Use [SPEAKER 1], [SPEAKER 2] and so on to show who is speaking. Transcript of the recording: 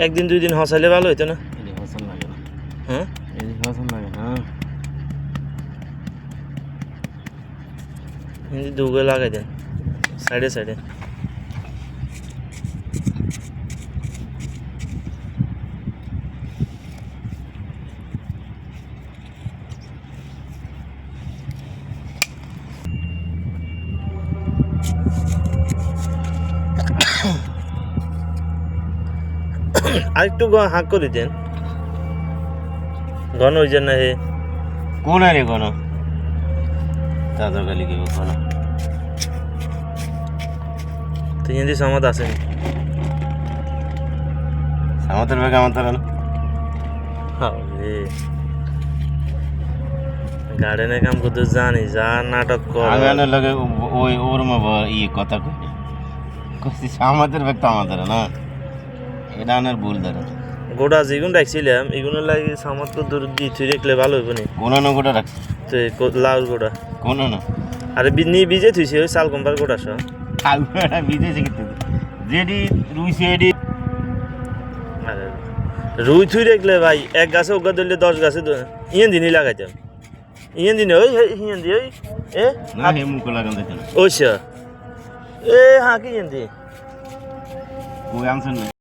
[SPEAKER 1] একদিন দুই দিন হসাইলে ভালো হইতো না?
[SPEAKER 2] এলি হসন লাগে না।
[SPEAKER 1] হ্যাঁ
[SPEAKER 2] এলি হসন লাগে না।
[SPEAKER 1] দুগে লাগাই দেন সাইডে সাইডে। আরেকটু হাঁক করে দেন, ঘন হয়ে যান না হে।
[SPEAKER 2] কোন রে কোন দাদা গালি কি কোন
[SPEAKER 1] তুই যদি সামাদ আসেনি
[SPEAKER 2] সামতের বেগে আমার না
[SPEAKER 1] হবে গার্ডেনে কাম করতে জানি যা নাটক কর
[SPEAKER 2] আগানে লাগে ওই ওর মা ই কথা কই কইছি সামতের বেগ তো আমাদের না এটা আনার ভুল ধরে
[SPEAKER 1] গোটা যেগুন রাখছিলাম এগুলো লাগে সামাদ তো দূর দিয়ে থুই রাখলে ভালো হইব নি।
[SPEAKER 2] কোন না গোটা রাখছি
[SPEAKER 1] তো লাউর গোটা
[SPEAKER 2] কোন না
[SPEAKER 1] আরে নি বিজে থুইছে ওই চাল কম্পার গোটা সব
[SPEAKER 2] আলুটা বিদেশে কিনতে যেডি রুইছে এডি
[SPEAKER 1] আরে রুই থুই রাখলে ভাই এক গাছে ওগা ধরলে 10 গাছে ইয়েন দিনই লাগাইতাম ইয়েন দিনে ওই ইয়েন দি ওই এ
[SPEAKER 2] না হে মুখ লাগান দেখেন
[SPEAKER 1] ওইসা এ হ্যাঁ কি ইয়েন দি
[SPEAKER 2] ওই আনছেন না